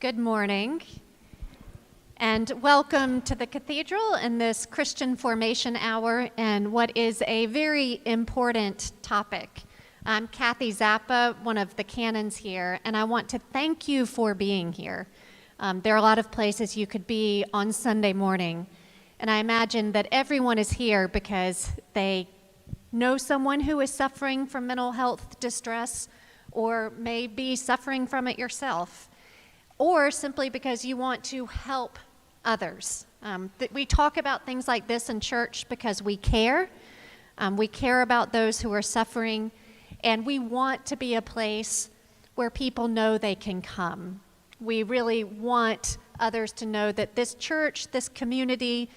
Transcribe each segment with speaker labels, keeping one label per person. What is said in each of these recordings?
Speaker 1: Good morning, and welcome to the Cathedral in this Christian Formation Hour and what is a very important topic. I'm Kathy Zappa, one of the canons here, and I want to thank you for being here. There are a lot of places you could be on Sunday morning, and I imagine that everyone is here because they know someone who is suffering from mental health distress or may be suffering from it yourself, or simply because you want to help others. We talk about things like this in church because we care. We care about those who are suffering, and we want to be a place where people know they can come. We really want others to know that this church, this community,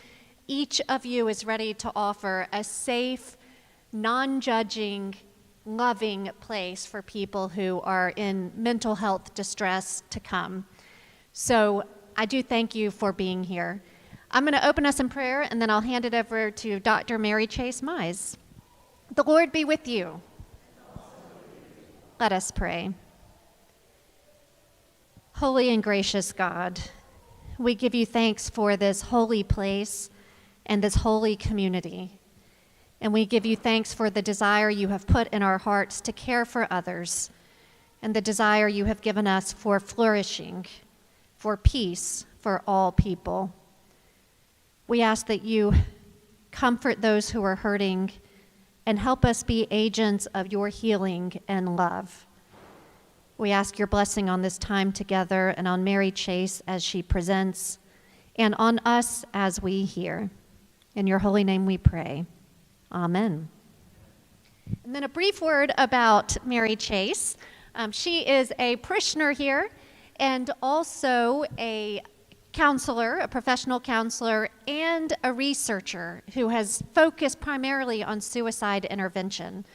Speaker 1: each of you is ready to offer a safe, non-judging, loving place for people who are in mental health distress to come. So I do thank you for being here. I'm going to open us in prayer, and then I'll hand it over to Dr. Mary Chase Mize. The Lord be with you. Let us pray. Holy and gracious God, we give you thanks for this holy place and this holy community. And we give you thanks for the desire you have put in our hearts to care for others, and the desire you have given us for flourishing, for peace for all people. We ask that you comfort those who are hurting and help us be agents of your healing and love. We ask your blessing on this time together and on Mary Chase as she presents, and on us as we hear. In your holy name we pray. Amen. And then a brief word about Mary Chase. She is a parishioner here and also a counselor, a professional counselor, and a researcher who has focused primarily on suicide intervention.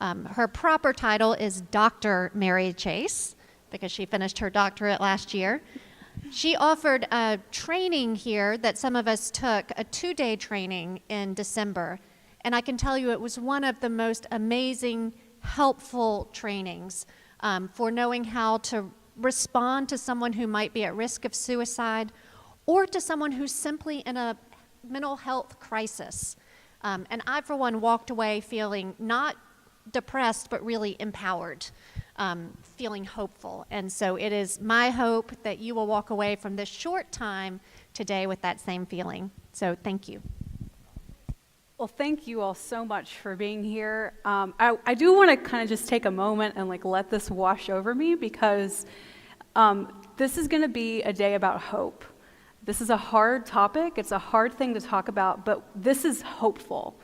Speaker 1: Her proper title is Dr. Mary Chase because she finished her doctorate last year. She offered a training here that some of us took, a 2-day training in December. And I can tell you it was one of the most amazing, helpful trainings for knowing how to respond to someone who might be at risk of suicide or to someone who's simply in a mental health crisis. And I, for one, walked away feeling not depressed, but really empowered, feeling hopeful. And so it is my hope that you will walk away from this short time today with that same feeling. So thank you.
Speaker 2: Well, thank you all so much for being here. I do want to kind of just take a moment and let this wash over me because this is going to be a day about hope. This is a hard topic. It's a hard thing to talk about, but this is hopeful.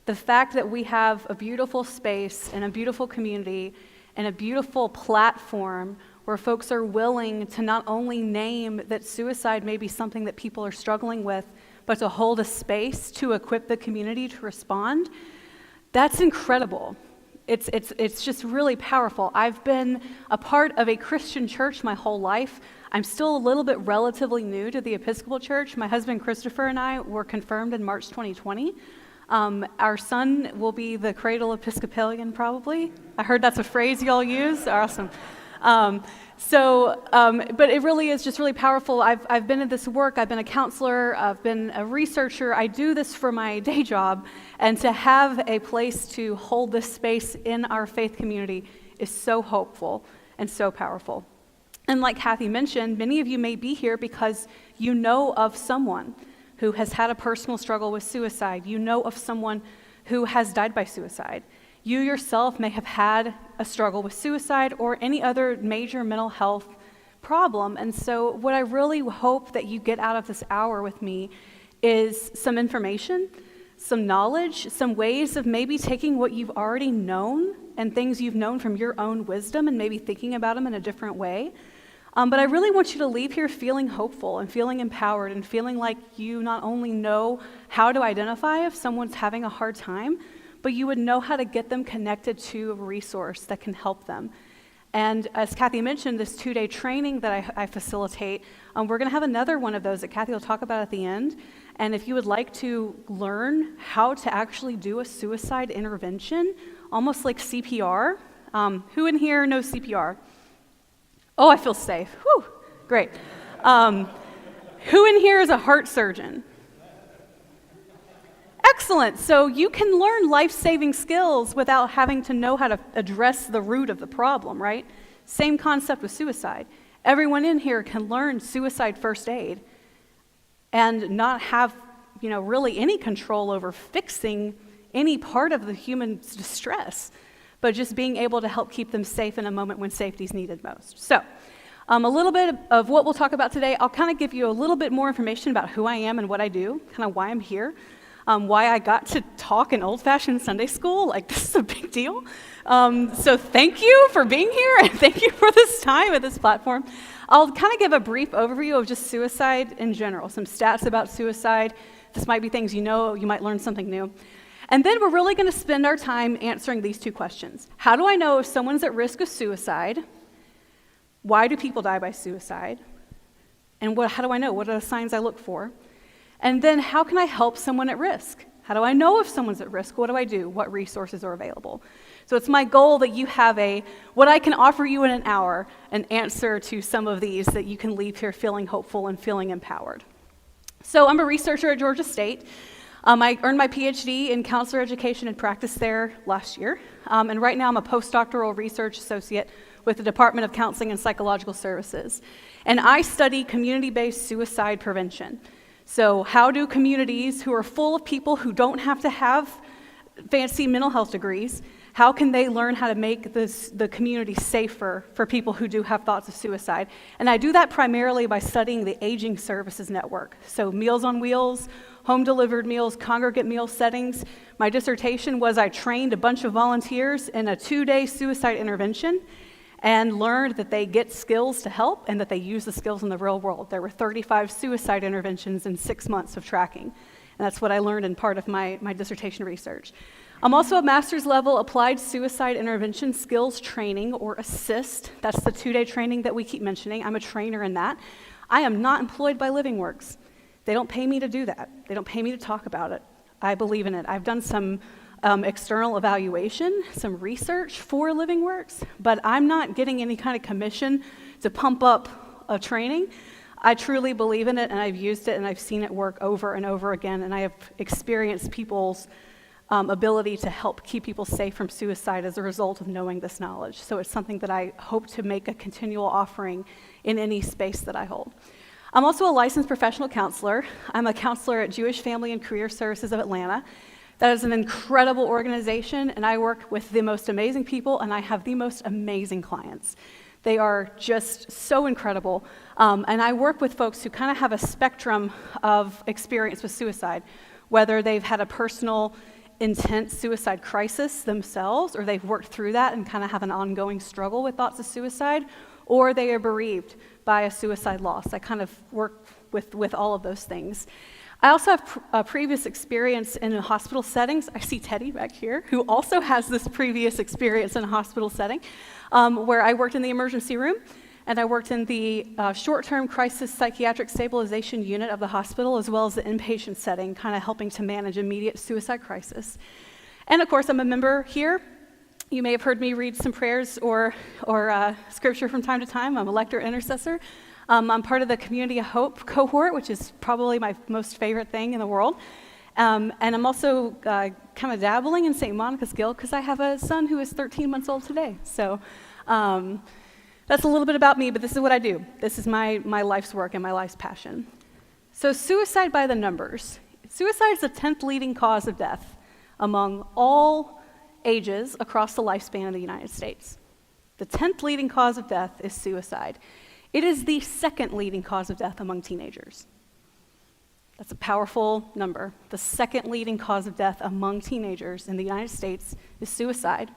Speaker 2: The fact that we have a beautiful space and a beautiful community and a beautiful platform where folks are willing to not only name that suicide may be something that people are struggling with, but to hold a space to equip the community to respond, that's incredible. It's just really powerful. I've been a part of a Christian church my whole life. I'm still a little bit relatively new to the Episcopal Church. My husband Christopher and I were confirmed in March 2020. Our son will be the cradle Episcopalian probably. I heard that's a phrase y'all use. Awesome. But it really is just really powerful. I've been in this work, I've been a counselor, I've been a researcher, I do this for my day job, and to have a place to hold this space in our faith community is so hopeful and so powerful. And like Kathy mentioned, many of you may be here because you know of someone who has had a personal struggle with suicide. You know of someone who has died by suicide. You yourself may have had a struggle with suicide or any other major mental health problem. And so what I really hope that you get out of this hour with me is some information, some knowledge, some ways of maybe taking what you've already known and things you've known from your own wisdom and maybe thinking about them in a different way. But I really want you to leave here feeling hopeful and feeling empowered and feeling like you not only know how to identify if someone's having a hard time, but you would know how to get them connected to a resource that can help them. And as Kathy mentioned, this 2-day training that I facilitate, we're going to have another one of those that Kathy will talk about at the end. And if you would like to learn how to actually do a suicide intervention, almost like CPR, who in here knows CPR? Oh, I feel safe. Whew. Great. Who in here is a heart surgeon? Excellent. So you can learn life-saving skills without having to know how to address the root of the problem, right? Same concept with suicide. Everyone in here can learn suicide first aid and not have, really any control over fixing any part of the human's distress, but just being able to help keep them safe in a moment when safety is needed most. So, a little bit of what we'll talk about today. I'll kind of give you a little bit more information about who I am and what I do, kind of why I'm here, why I got to talk in old-fashioned Sunday school. Like, this is a big deal. So thank you for being here, and thank you for this time at this platform. I'll kind of give a brief overview of just suicide in general, some stats about suicide. This might be things you know, you might learn something new. And then we're really going to spend our time answering these two questions. How do I know if someone's at risk of suicide? Why do people die by suicide? And how do I know? What are the signs I look for? And then how can I help someone at risk? How do I know if someone's at risk? What do I do? What resources are available? So it's my goal that you have what I can offer you in an hour, an answer to some of these that you can leave here feeling hopeful and feeling empowered. So I'm a researcher at Georgia State. I earned my PhD in counselor education and practice there last year. And right now I'm a postdoctoral research associate with the Department of Counseling and Psychological Services. And I study community-based suicide prevention. So how do communities who are full of people who don't have to have fancy mental health degrees, how can they learn how to make the community safer for people who do have thoughts of suicide? And I do that primarily by studying the Aging Services Network. So Meals on Wheels, home-delivered meals, congregate meal settings. My dissertation was I trained a bunch of volunteers in a 2-day suicide intervention and learned that they get skills to help and that they use the skills in the real world. There were 35 suicide interventions in 6 months of tracking. And that's what I learned in part of my dissertation research. I'm also a master's level applied suicide intervention skills training, or ASSIST. That's the 2-day training that we keep mentioning. I'm a trainer in that. I am not employed by LivingWorks. They don't pay me to do that. They don't pay me to talk about it. I believe in it. I've done some external evaluation, some research for LivingWorks, but I'm not getting any kind of commission to pump up a training. I truly believe in it, and I've used it, and I've seen it work over and over again, and I have experienced people's ability to help keep people safe from suicide as a result of knowing this knowledge. So it's something that I hope to make a continual offering in any space that I hold. I'm also a licensed professional counselor. I'm a counselor at Jewish Family and Career Services of Atlanta. That is an incredible organization, and I work with the most amazing people, and I have the most amazing clients. They are just so incredible, and I work with folks who kind of have a spectrum of experience with suicide, whether they've had a personal, intense suicide crisis themselves, or they've worked through that and kind of have an ongoing struggle with thoughts of suicide, or they are bereaved by a suicide loss. I kind of work with all of those things. I also have a previous experience in hospital settings. I see Teddy back here, who also has this previous experience in a hospital setting, where I worked in the emergency room, and I worked in the short-term crisis psychiatric stabilization unit of the hospital, as well as the inpatient setting, kind of helping to manage immediate suicide crisis. And of course, I'm a member here. You may have heard me read some prayers or scripture from time to time. I'm a lector intercessor. I'm part of the Community of Hope cohort, which is probably my most favorite thing in the world. And I'm also kind of dabbling in St. Monica's Guild because I have a son who is 13 months old today. So that's a little bit about me, but this is what I do. This is my life's work and my life's passion. So suicide by the numbers. Suicide is the 10th leading cause of death among all ages across the lifespan of the United States. The 10th leading cause of death is suicide. It is the 2nd leading cause of death among teenagers. That's a powerful number. The 2nd leading cause of death among teenagers in the United States is suicide.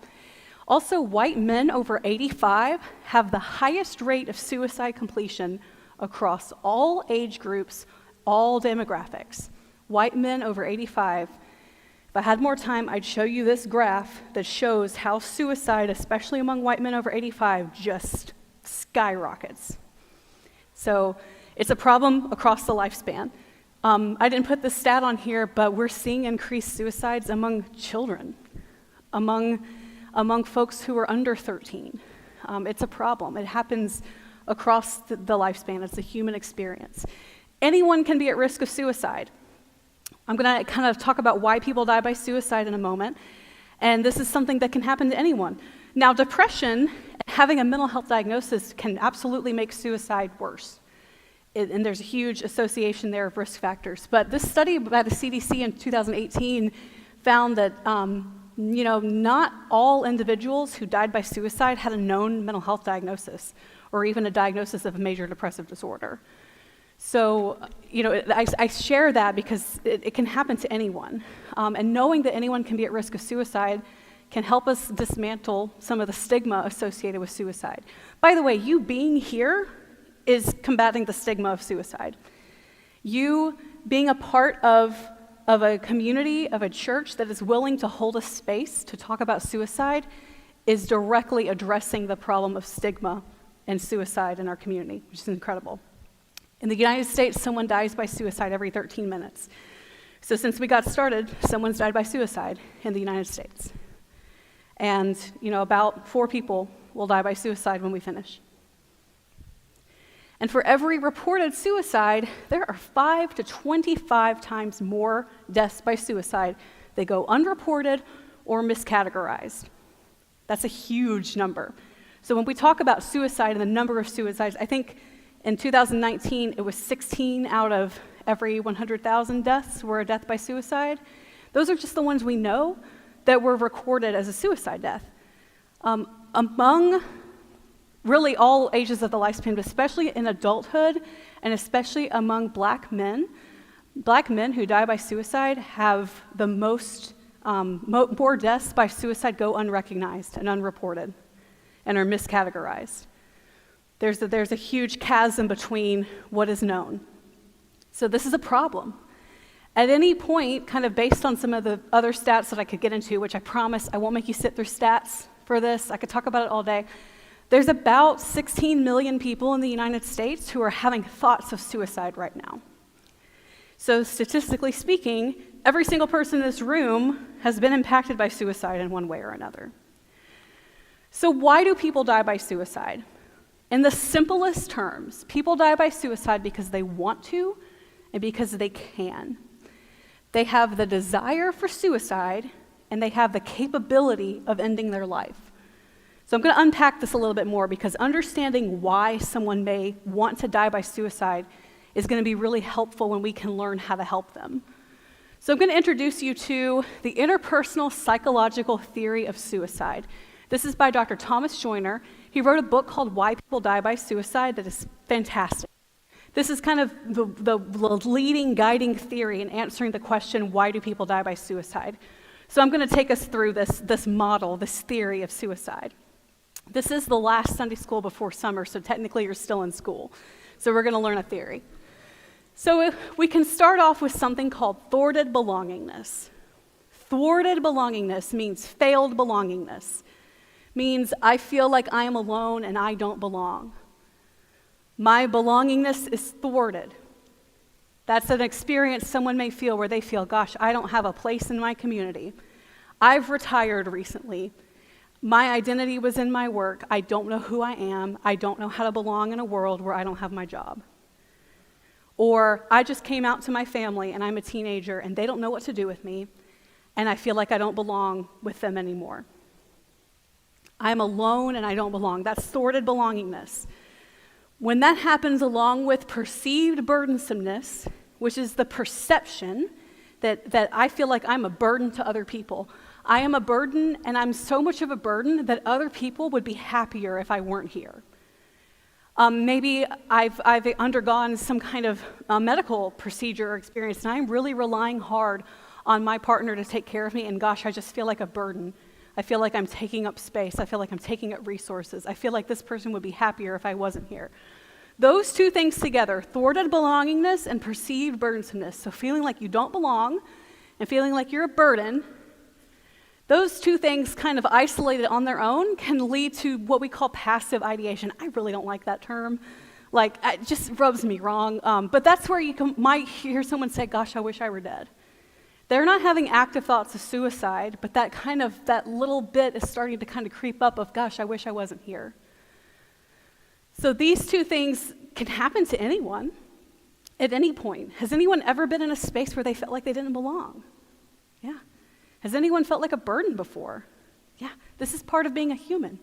Speaker 2: Also, white men over 85 have the highest rate of suicide completion across all age groups, all demographics. White men over 85. If I had more time, I'd show you this graph that shows how suicide, especially among white men over 85, just skyrockets. So it's a problem across the lifespan. I didn't put this stat on here, but we're seeing increased suicides among children, among folks who are under 13. It's a problem. It happens across the lifespan. It's a human experience. Anyone can be at risk of suicide. I'm going to kind of talk about why people die by suicide in a moment, and this is something that can happen to anyone. Now, depression, having a mental health diagnosis, can absolutely make suicide worse. And there's a huge association there of risk factors. But this study by the CDC in 2018 found that not all individuals who died by suicide had a known mental health diagnosis or even a diagnosis of a major depressive disorder. So, I share that because it can happen to anyone. And knowing that anyone can be at risk of suicide can help us dismantle some of the stigma associated with suicide. By the way, you being here is combating the stigma of suicide. You being a part of a community, of a church that is willing to hold a space to talk about suicide is directly addressing the problem of stigma and suicide in our community, which is incredible. In the United States, someone dies by suicide every 13 minutes. So since we got started, someone's died by suicide in the United States. And, about 4 people will die by suicide when we finish. And for every reported suicide, there are 5 to 25 times more deaths by suicide that go unreported or miscategorized. That's a huge number. So when we talk about suicide and the number of suicides, I think in 2019, it was 16 out of every 100,000 deaths were a death by suicide. Those are just the ones we know that were recorded as a suicide death. Among really all ages of the lifespan, but especially in adulthood, and especially among black men who die by suicide have the most, more deaths by suicide go unrecognized and unreported and are miscategorized. There's a huge chasm between what is known. So this is a problem. At any point, kind of based on some of the other stats that I could get into, which I promise I won't make you sit through stats for this, I could talk about it all day. There's about 16 million people in the United States who are having thoughts of suicide right now. So statistically speaking, every single person in this room has been impacted by suicide in one way or another. So why do people die by suicide? In the simplest terms, people die by suicide because they want to and because they can. They have the desire for suicide and they have the capability of ending their life. So I'm going to unpack this a little bit more because understanding why someone may want to die by suicide is going to be really helpful when we can learn how to help them. So I'm going to introduce you to the interpersonal psychological theory of suicide. This is by Dr. Thomas Joyner. He wrote a book called Why People Die by Suicide that is fantastic. This is kind of the leading, guiding theory in answering the question, why do people die by suicide? So I'm going to take us through this model, this theory of suicide. This is the last Sunday school before summer, so technically you're still in school. So we're going to learn a theory. So we can start off with something called thwarted belongingness. Thwarted belongingness means failed belongingness. Means I feel like I am alone and I don't belong. My belongingness is thwarted. That's an experience someone may feel where they feel, gosh, I don't have a place in my community. I've retired recently. My identity was in my work. I don't know who I am. I don't know how to belong in a world where I don't have my job. Or I just came out to my family and I'm a teenager and they don't know what to do with me and I feel like I don't belong with them anymore. I'm alone and I don't belong. That's thwarted belongingness. When that happens along with perceived burdensomeness, which is the perception that I feel like I'm a burden to other people. I am a burden and I'm so much of a burden that other people would be happier if I weren't here. Maybe I've undergone some kind of medical procedure or experience and I'm really relying hard on my partner to take care of me and gosh, I just feel like a burden. I feel like I'm taking up space. I feel like I'm taking up resources. I feel like this person would be happier if I wasn't here. Those two things together, thwarted belongingness and perceived burdensomeness, so feeling like you don't belong and feeling like you're a burden, those two things kind of isolated on their own can lead to what we call passive ideation. I really don't like that term. Like, it just rubs me wrong. But that's where you might hear someone say, gosh, I wish I were dead. They're not having active thoughts of suicide, but that little bit is starting to kind of creep up of, gosh, I wish I wasn't here. So these two things can happen to anyone at any point. Has anyone ever been in a space where they felt like they didn't belong? Yeah. Has anyone felt like a burden before? Yeah. This is part of being a human.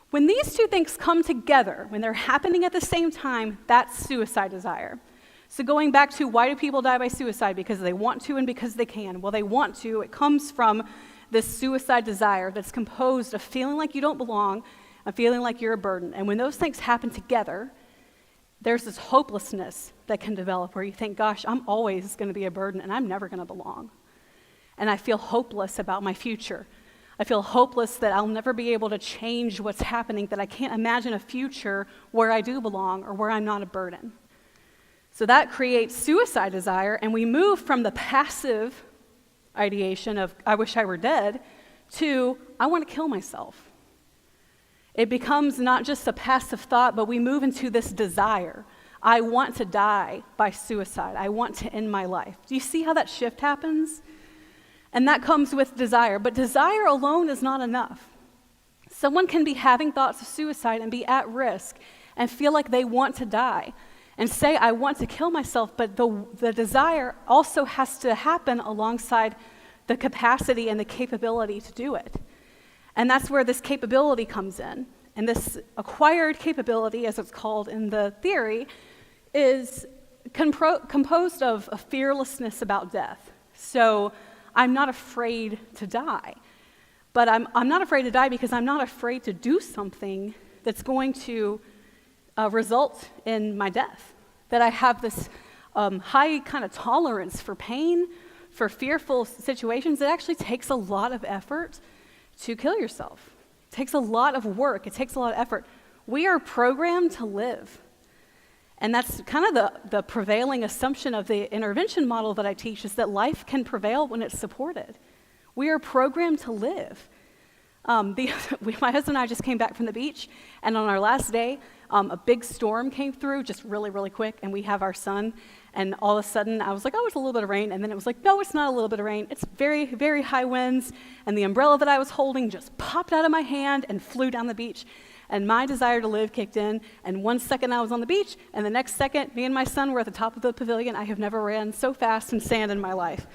Speaker 2: When these two things come together, when they're happening at the same time, that's suicide desire. So going back to why do people die by suicide? Because they want to and because they can. Well, they want to. It comes from this suicide desire that's composed of feeling like you don't belong and feeling like you're a burden. And when those things happen together, there's this hopelessness that can develop where you think, gosh, I'm always going to be a burden and I'm never going to belong. And I feel hopeless about my future. I feel hopeless that I'll never be able to change what's happening, that I can't imagine a future where I do belong or where I'm not a burden. So that creates suicide desire, and we move from the passive ideation of, I wish I were dead, to, I want to kill myself. It becomes not just a passive thought, but we move into this desire. I want to die by suicide. I want to end my life. Do you see how that shift happens? And that comes with desire. But desire alone is not enough. Someone can be having thoughts of suicide and be at risk and feel like they want to die and say, I want to kill myself, but the desire also has to happen alongside the capacity and the capability to do it. And that's where this capability comes in. And this acquired capability, as it's called in the theory, is composed of a fearlessness about death. So I'm not afraid to die. But I'm not afraid to die because I'm not afraid to do something that's going to result in my death. That I have this high kind of tolerance for pain, for fearful situations. It actually takes a lot of effort to kill yourself. It takes a lot of work. It takes a lot of effort. We are programmed to live. And that's kind of the prevailing assumption of the intervention model that I teach, is that life can prevail when it's supported. We are programmed to live. My husband and I just came back from the beach, and on our last day, a big storm came through, just really, really quick, and we have our son, and all of a sudden, I was like, oh, it's a little bit of rain, and then it was like, no, it's not a little bit of rain, it's very, very high winds, and the umbrella that I was holding just popped out of my hand and flew down the beach, and my desire to live kicked in, and 1 second I was on the beach, and the next second, me and my son were at the top of the pavilion. I have never ran so fast in sand in my life.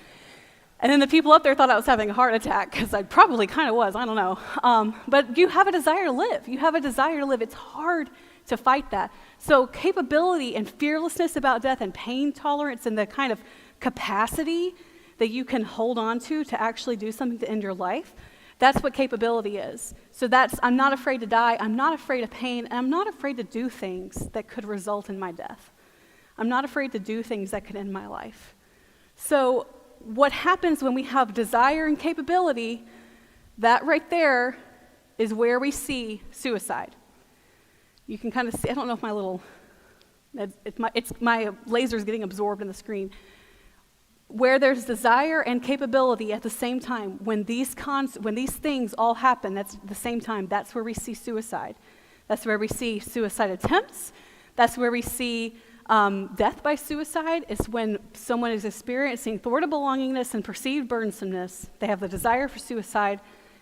Speaker 2: And then the people up there thought I was having a heart attack, because I probably kind of was, I don't know. But you have a desire to live. You have a desire to live. It's hard to fight that. So capability and fearlessness about death and pain tolerance and the kind of capacity that you can hold on to actually do something to end your life, that's what capability is. So I'm not afraid to die, I'm not afraid of pain, and I'm not afraid to do things that could result in my death. I'm not afraid to do things that could end my life. So what happens when we have desire and capability, that right there is where we see suicide. You can kind of see, I don't know if my laser's getting absorbed in the screen. Where there's desire and capability at the same time, when these things all happen at the same time, that's where we see suicide. That's where we see suicide attempts. That's where we see death by suicide. Is when someone is experiencing thwarted belongingness and perceived burdensomeness. They have the desire for suicide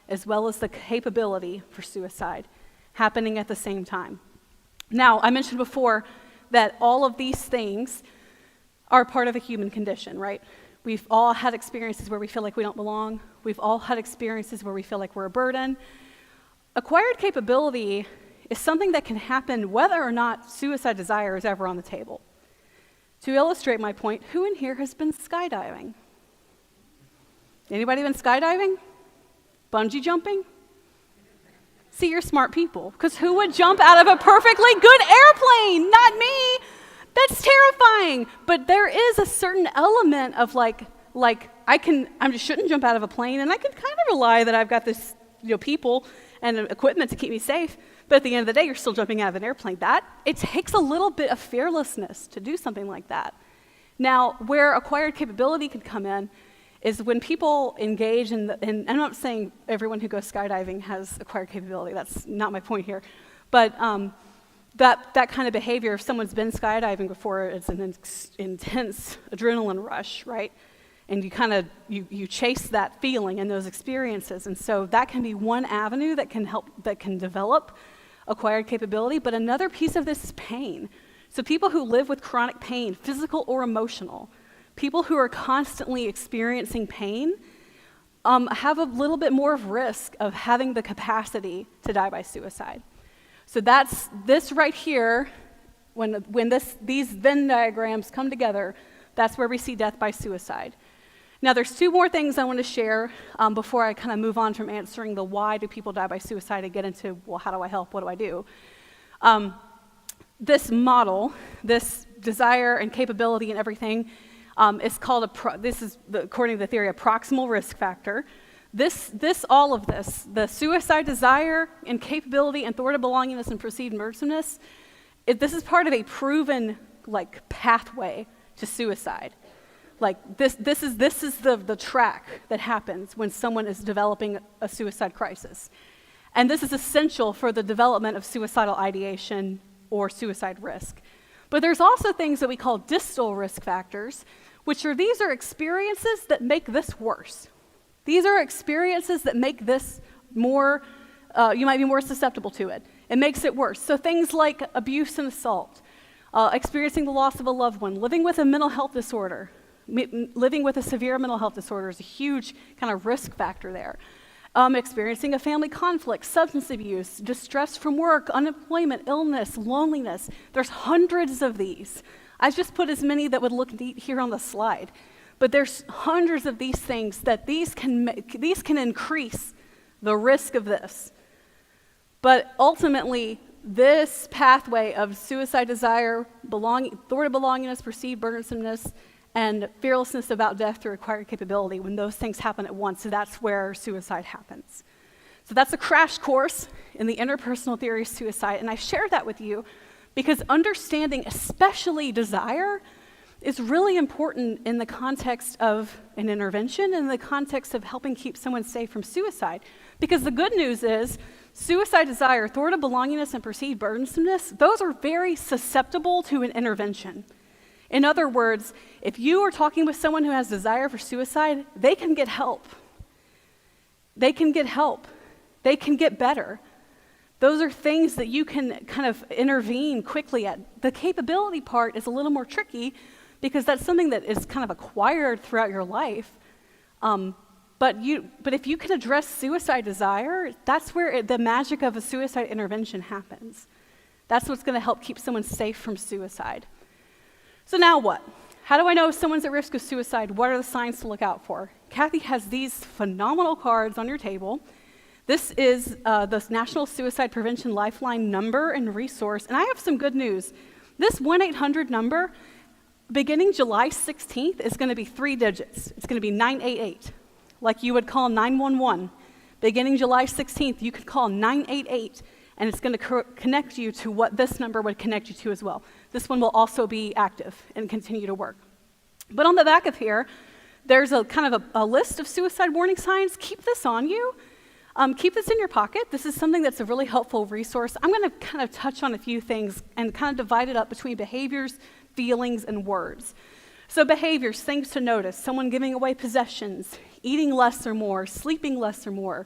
Speaker 2: as well as the capability for suicide happening at the same time. Now, I mentioned before that all of these things are part of a human condition, right? We've all had experiences where we feel like we don't belong. We've all had experiences where we feel like we're a burden. Acquired capability is something that can happen whether or not suicide desire is ever on the table. To illustrate my point, who in here has been skydiving? Anybody been skydiving? Bungee jumping? See, you're smart people, because who would jump out of a perfectly good airplane? Not me. That's terrifying. But there is a certain element of like I just shouldn't jump out of a plane, and I can kind of rely that I've got this, people and equipment to keep me safe. But at the end of the day, you're still jumping out of an airplane. It takes a little bit of fearlessness to do something like that. Now, where acquired capability could come in is when people engage in and I'm not saying everyone who goes skydiving has acquired capability. That's not my point here. But that kind of behavior, if someone's been skydiving before, it's an intense adrenaline rush, right? And you kind of, you chase that feeling and those experiences. And so that can be one avenue that can develop acquired capability, but another piece of this is pain. So people who live with chronic pain, physical or emotional, people who are constantly experiencing pain, have a little bit more of risk of having the capacity to die by suicide. So that's this right here, when these Venn diagrams come together, that's where we see death by suicide. Now there's two more things I want to share before I kind of move on from answering the why do people die by suicide and get into, well, how do I help, what do I do? This model, this desire and capability and everything, is called according to the theory, a proximal risk factor. All of this, the suicide desire and capability and thwarted belongingness and perceived burdensomeness, this is part of a proven pathway to suicide. This is the track that happens when someone is developing a suicide crisis. And this is essential for the development of suicidal ideation or suicide risk. But there's also things that we call distal risk factors, these are experiences that make this worse. These are experiences that make this more, you might be more susceptible to it. It makes it worse. So things like abuse and assault, experiencing the loss of a loved one, living with a mental health disorder, living with a severe mental health disorder is a huge kind of risk factor there. Experiencing a family conflict, substance abuse, distress from work, unemployment, illness, loneliness. There's hundreds of these. I've just put as many that would look neat here on the slide. But there's hundreds of these things that these can increase the risk of this. But ultimately, this pathway of suicide desire, thwarted belongingness, perceived burdensomeness, and fearlessness about death through acquired capability, when those things happen at once, so that's where suicide happens. So that's a crash course in the interpersonal theory of suicide, and I share that with you because understanding, especially desire, is really important in the context of an intervention, in the context of helping keep someone safe from suicide. Because the good news is, suicide desire, thwarted belongingness, and perceived burdensomeness, those are very susceptible to an intervention. In other words, if you are talking with someone who has desire for suicide, they can get help. They can get help. They can get better. Those are things that you can kind of intervene quickly at. The capability part is a little more tricky because that's something that is kind of acquired throughout your life. But if you can address suicide desire, that's where the magic of a suicide intervention happens. That's what's going to help keep someone safe from suicide. So now what? How do I know if someone's at risk of suicide? What are the signs to look out for? Kathy has these phenomenal cards on your table. This is the National Suicide Prevention Lifeline number and resource, and I have some good news. This 1-800 number, beginning July 16th, is going to be 3 digits. It's going to be 988, like you would call 911. Beginning July 16th, you could call 988, and it's going to connect you to what this number would connect you to as well. This one will also be active and continue to work. But on the back of here, there's a kind of a list of suicide warning signs. Keep this on you. Keep this in your pocket. This is something that's a really helpful resource. I'm going to kind of touch on a few things and kind of divide it up between behaviors, feelings, and words. So behaviors, things to notice: someone giving away possessions, eating less or more, sleeping less or more.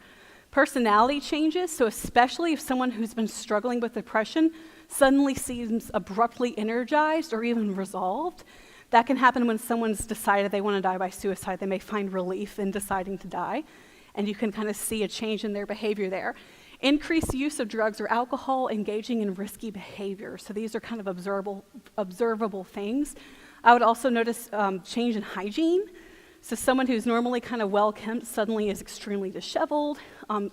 Speaker 2: Personality changes, so especially if someone who's been struggling with depression suddenly seems abruptly energized or even resolved. That can happen when someone's decided they want to die by suicide. They may find relief in deciding to die, and you can kind of see a change in their behavior there. Increased use of drugs or alcohol, engaging in risky behavior. So these are kind of observable things. I would also notice change in hygiene. So someone who's normally kind of well-kept suddenly is extremely disheveled.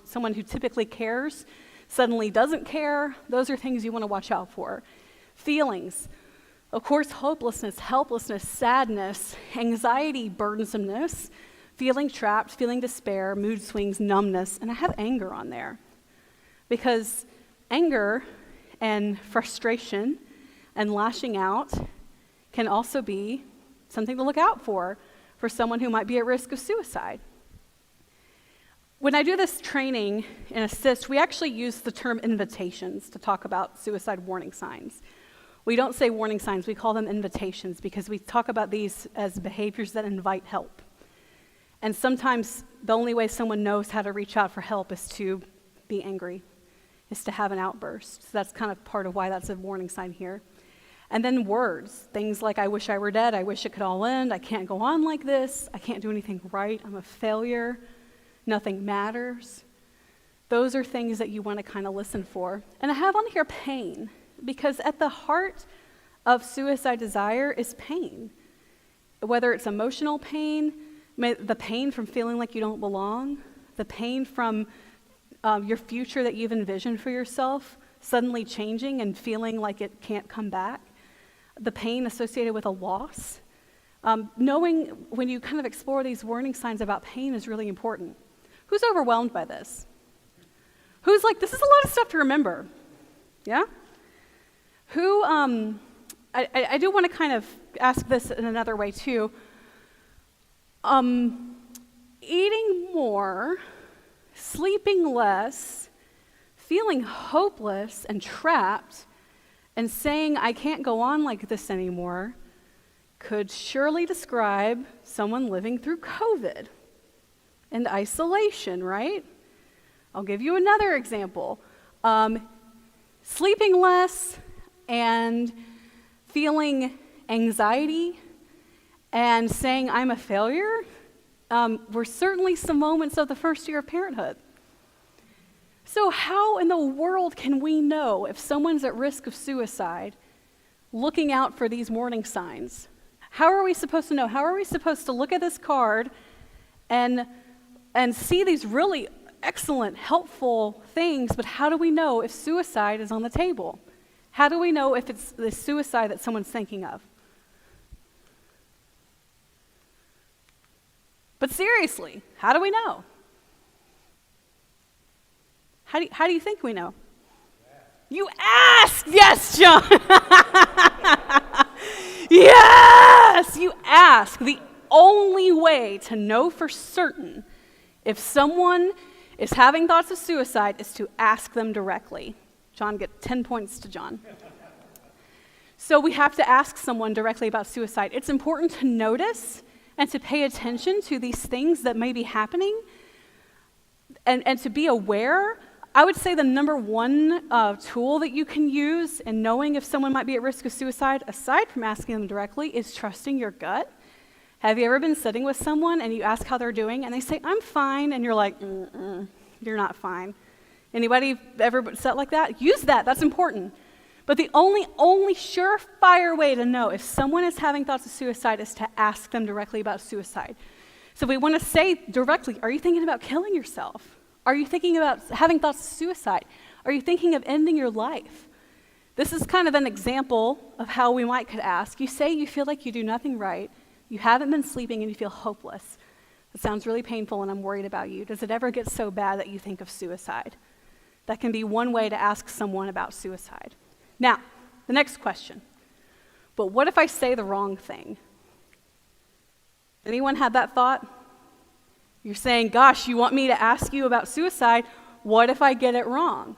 Speaker 2: Someone who typically cares suddenly doesn't care. Those are things you want to watch out for. Feelings. Of course, hopelessness, helplessness, sadness, anxiety, burdensomeness, feeling trapped, feeling despair, mood swings, numbness, and I have anger on there. Because anger and frustration and lashing out can also be something to look out for someone who might be at risk of suicide. When I do this training and assist, we actually use the term invitations to talk about suicide warning signs. We don't say warning signs, we call them invitations because we talk about these as behaviors that invite help. And sometimes the only way someone knows how to reach out for help is to be angry is to have an outburst. So that's kind of part of why that's a warning sign here. And then words, things like, I wish I were dead, I wish it could all end, I can't go on like this, I can't do anything right, I'm a failure, nothing matters. Those are things that you want to kind of listen for. And I have on here pain, because at the heart of suicide desire is pain. Whether it's emotional pain, the pain from feeling like you don't belong, the pain from your future that you've envisioned for yourself suddenly changing and feeling like it can't come back, the pain associated with a loss. Knowing when you kind of explore these warning signs about pain is really important. Who's overwhelmed by this? Who's like, this is a lot of stuff to remember? Yeah? Who, I do want to kind of ask this in another way too. Eating more, sleeping less, feeling hopeless and trapped, and saying, I can't go on like this anymore, could surely describe someone living through COVID and isolation, right? I'll give you another example. Sleeping less and feeling anxiety and saying, I'm a failure, were certainly some moments of the first year of parenthood. So how in the world can we know if someone's at risk of suicide looking out for these warning signs? How are we supposed to know? How are we supposed to look at this card and see these really excellent, helpful things, but how do we know if suicide is on the table? How do we know if it's the suicide that someone's thinking of? But seriously, how do we know? How do you think we know? You ask! Yes, John! Yes! You ask. The only way to know for certain if someone is having thoughts of suicide is to ask them directly. John, get 10 points to John. So we have to ask someone directly about suicide. It's important to notice and to pay attention to these things that may be happening and to be aware. I would say the number one tool that you can use in knowing if someone might be at risk of suicide, aside from asking them directly, is trusting your gut. Have you ever been sitting with someone and you ask how they're doing and they say, I'm fine, and you're like, you're not fine. Anybody ever sat like that? Use that, that's important. But the only surefire way to know if someone is having thoughts of suicide is to ask them directly about suicide. So we want to say directly, are you thinking about killing yourself? Are you thinking about having thoughts of suicide? Are you thinking of ending your life? This is kind of an example of how we could ask. You say you feel like you do nothing right, you haven't been sleeping, and you feel hopeless. It sounds really painful, and I'm worried about you. Does it ever get so bad that you think of suicide? That can be one way to ask someone about suicide. Now, the next question. But what if I say the wrong thing? Anyone had that thought? You're saying, gosh, you want me to ask you about suicide. What if I get it wrong?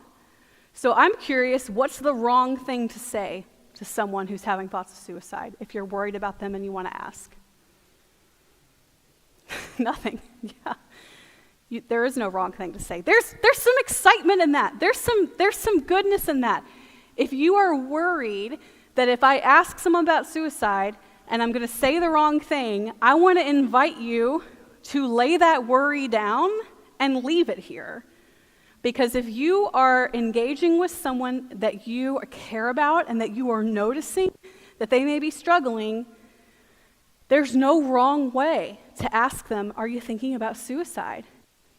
Speaker 2: So I'm curious, what's the wrong thing to say to someone who's having thoughts of suicide if you're worried about them and you want to ask? Nothing. Yeah. There is no wrong thing to say. There's some excitement in that. There's some goodness in that. If you are worried that if I ask someone about suicide and I'm going to say the wrong thing, I want to invite you to lay that worry down and leave it here. Because if you are engaging with someone that you care about and that you are noticing that they may be struggling, there's no wrong way to ask them, are you thinking about suicide?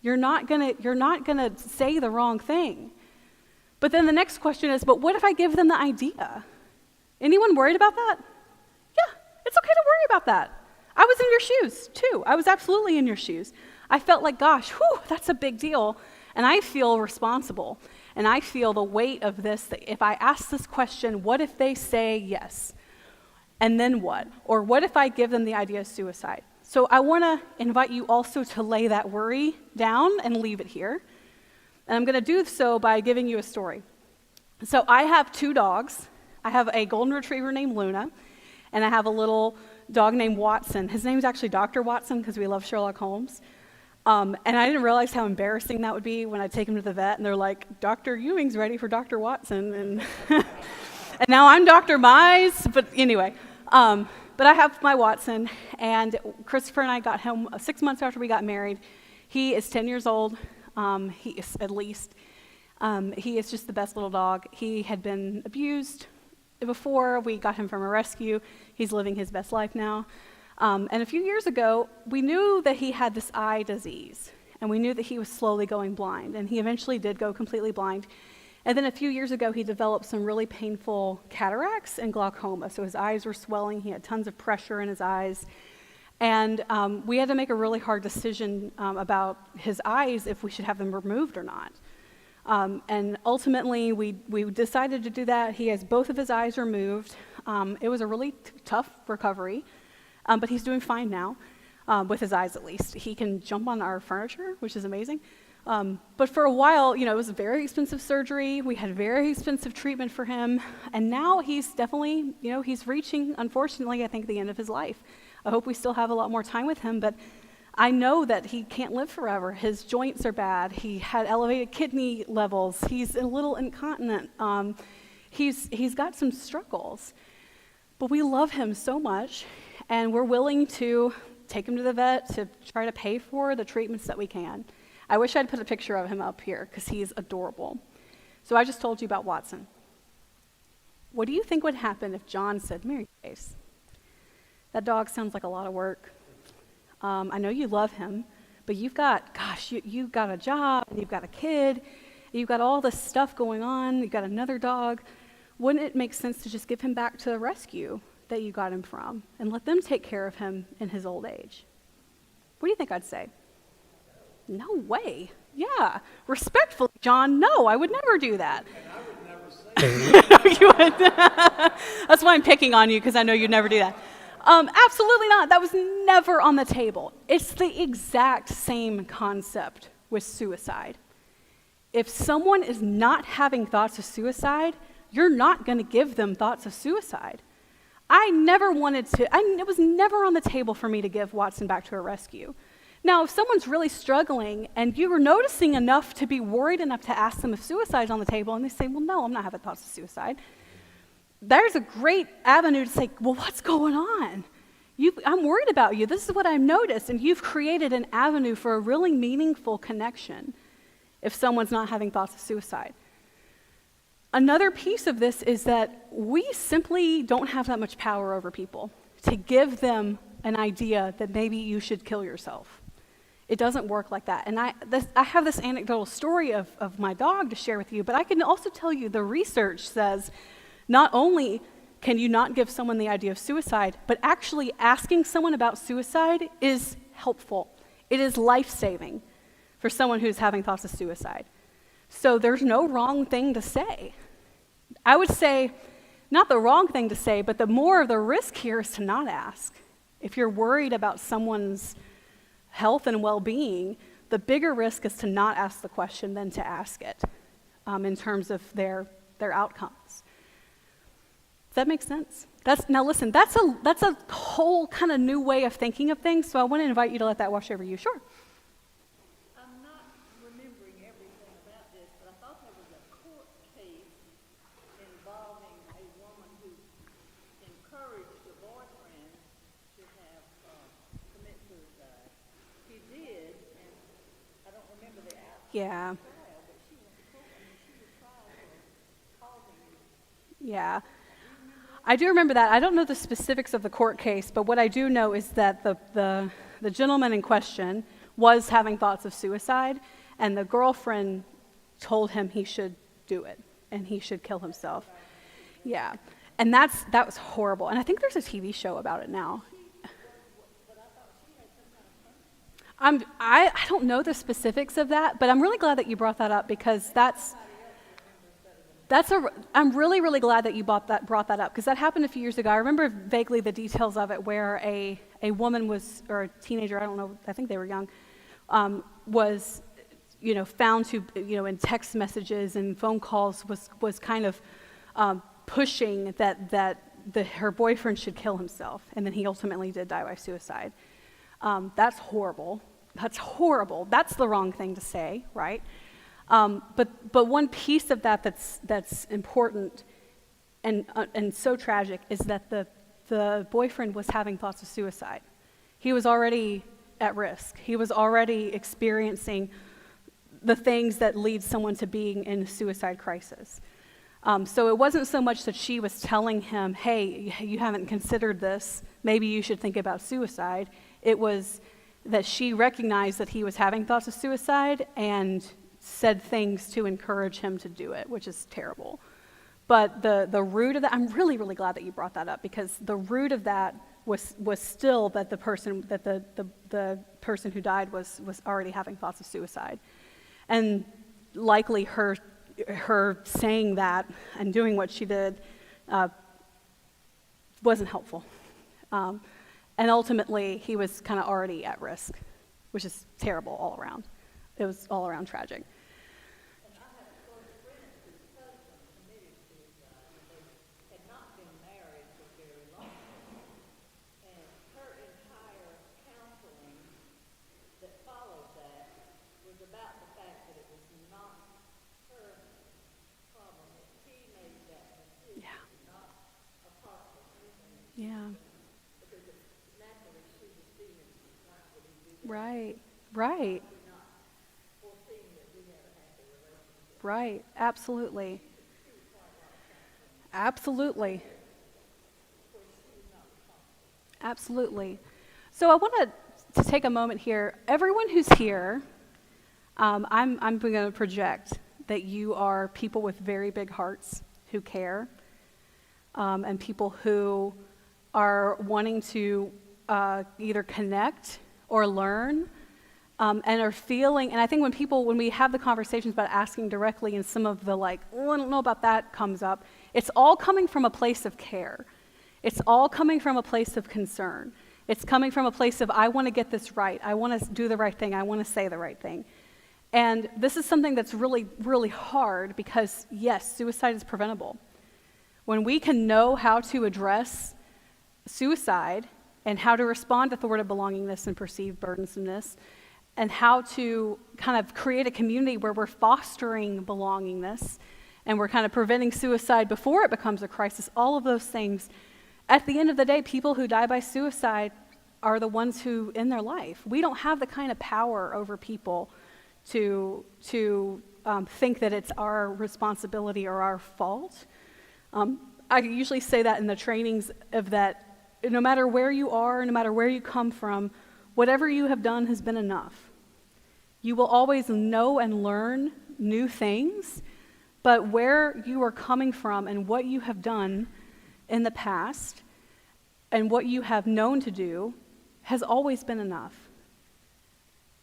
Speaker 2: You're not gonna say the wrong thing. But then the next question is, but what if I give them the idea? Anyone worried about that? Yeah, it's okay to worry about that. I was in your shoes, too. I was absolutely in your shoes. I felt like, gosh, that's a big deal. And I feel responsible. And I feel the weight of this, that if I ask this question, what if they say yes? And then what? Or what if I give them the idea of suicide? So I want to invite you also to lay that worry down and leave it here. And I'm going to do so by giving you a story. So I have 2 dogs. I have a golden retriever named Luna, and I have a little dog named Watson. His name's actually Dr. Watson because we love Sherlock Holmes. And I didn't realize how embarrassing that would be when I take him to the vet and they're like, Dr. Ewing's ready for Dr. Watson. And, and now I'm Dr. Mize. But anyway, but I have my Watson, and Christopher and I got home 6 months after we got married. He is 10 years old. He is at least. He is just the best little dog. He had been abused before. We got him from a rescue. He's living his best life now. And a few years ago, we knew that he had this eye disease, and we knew that he was slowly going blind, and he eventually did go completely blind. And then a few years ago, he developed some really painful cataracts and glaucoma, so his eyes were swelling. He had tons of pressure in his eyes. And we had to make a really hard decision about his eyes, if we should have them removed or not. And ultimately, we decided to do that. He has both of his eyes removed. It was a really tough recovery, but he's doing fine now, with his eyes at least. He can jump on our furniture, which is amazing. But for a while, it was a very expensive surgery. We had very expensive treatment for him. And now he's definitely, he's reaching, unfortunately, I think, the end of his life. I hope we still have a lot more time with him, but I know that he can't live forever. His joints are bad. He had elevated kidney levels. He's a little incontinent. He's got some struggles. But we love him so much, and we're willing to take him to the vet to try to pay for the treatments that we can. I wish I'd put a picture of him up here because he's adorable. So I just told you about Watson. What do you think would happen if John said, Mary Chase, that dog sounds like a lot of work. I know you love him, but you've got a job, and you've got a kid, and you've got all this stuff going on, you've got another dog. Wouldn't it make sense to just give him back to the rescue that you got him from and let them take care of him in his old age? What do you think I'd say? No way. Yeah. Respectfully, John, no, I would never do that.
Speaker 3: And I would never say
Speaker 2: No, you wouldn't. That's why I'm picking on you, because I know you'd never do that. Absolutely not. That was never on the table. It's the exact same concept with suicide. If someone is not having thoughts of suicide, you're not going to give them thoughts of suicide. It was never on the table for me to give Watson back to a rescue. Now, if someone's really struggling and you were noticing enough to be worried enough to ask them if suicide's on the table, and they say, well, no, I'm not having thoughts of suicide, there's a great avenue to say, well, what's going on? I'm worried about you. This is what I've noticed, and you've created an avenue for a really meaningful connection if someone's not having thoughts of suicide. Another piece of this is that we simply don't have that much power over people to give them an idea that maybe you should kill yourself. It doesn't work like that. And I have this anecdotal story of my dog to share with you, but I can also tell you the research says not only can you not give someone the idea of suicide, but actually asking someone about suicide is helpful. It is life-saving for someone who's having thoughts of suicide. So there's no wrong thing to say. I would say, not the wrong thing to say, but the more of the risk here is to not ask. If you're worried about someone's health and well-being, the bigger risk is to not ask the question than to ask it in terms of their outcomes. Does that make sense? Now listen, that's a whole kind of new way of thinking of things, so I want to invite you to let that wash over you. Sure.
Speaker 3: I'm not remembering everything about this, but I thought there was a court case involving a woman who encouraged the boyfriend to have commit suicide. She did, and I don't remember the outcome
Speaker 2: Yeah.
Speaker 3: of the trial, but she went to court. I mean, she was tried for causing it.
Speaker 2: Yeah. I do remember that. I don't know the specifics of the court case, but what I do know is that the gentleman in question was having thoughts of suicide, and the girlfriend told him he should do it, and he should kill himself. Yeah. And that was horrible. And I think there's a TV show about it now. I don't know the specifics of that, but I'm really glad that you brought that up, because I'm really, really glad that you brought that up, because that happened a few years ago. I remember vaguely the details of it, where a woman was, or a teenager, I don't know, I think they were young, was, found to, in text messages and phone calls was kind of pushing that her boyfriend should kill himself, and then he ultimately did die by suicide. That's horrible. That's horrible. That's the wrong thing to say, right? But one piece of that that's important and so tragic is that the boyfriend was having thoughts of suicide. He was already at risk. He was already experiencing the things that lead someone to being in a suicide crisis. So it wasn't so much that she was telling him, hey, you haven't considered this, maybe you should think about suicide. It was that she recognized that he was having thoughts of suicide and said things to encourage him to do it, which is terrible. But the root of that, I'm really, really glad that you brought that up, because the root of that was still that the person who died was already having thoughts of suicide. And likely her saying that and doing what she did wasn't helpful. And ultimately, he was kind of already at risk, which is terrible all around. It was all around tragic.
Speaker 3: And I have a close friend whose husband committed suicide, and they had not been married for very long. And her entire counseling that followed that was about the fact that it was not her problem, that she made that decision,
Speaker 2: Yeah.
Speaker 3: not a part of anything.
Speaker 2: Yeah.
Speaker 3: Because naturally she was feeling, why would he do that?
Speaker 2: Right.
Speaker 3: Foreseeing that we had a happy relationship.
Speaker 2: Right. Absolutely. Absolutely. So I want to take a moment here. Everyone who's here, I'm going to project that you are people with very big hearts who care, and people who are wanting to either connect or learn, and are feeling, and I think when we have the conversations about asking directly, and some of the like, oh, I don't know about that comes up, it's all coming from a place of care. It's all coming from a place of concern. It's coming from a place of, I want to get this right. I want to do the right thing. I want to say the right thing. And this is something that's really, really hard because, yes, suicide is preventable. When we can know how to address suicide and how to respond to thwarted belongingness and perceived burdensomeness, and how to kind of create a community where we're fostering belongingness and we're kind of preventing suicide before it becomes a crisis, all of those things. At the end of the day, people who die by suicide are the ones who end their life. We don't have the kind of power over people to think that it's our responsibility or our fault. I usually say that in the trainings of that, no matter where you are, no matter where you come from, whatever you have done has been enough. You will always know and learn new things, but where you are coming from and what you have done in the past and what you have known to do has always been enough.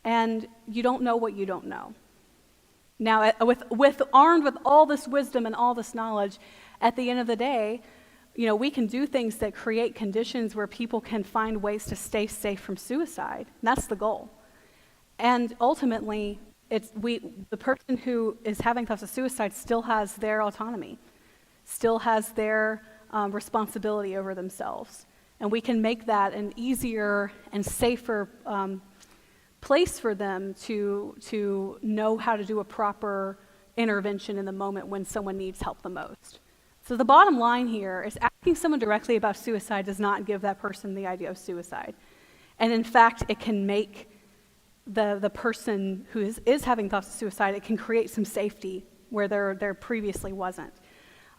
Speaker 2: And you don't know what you don't know. Now, armed with all this wisdom and all this knowledge, at the end of the day, we can do things that create conditions where people can find ways to stay safe from suicide. And that's the goal. And ultimately, the person who is having thoughts of suicide still has their autonomy, still has their responsibility over themselves. And we can make that an easier and safer place for them to know how to do a proper intervention in the moment when someone needs help the most. So the bottom line here is asking someone directly about suicide does not give that person the idea of suicide. And in fact, it can make the person who is having thoughts of suicide, it can create some safety where there previously wasn't.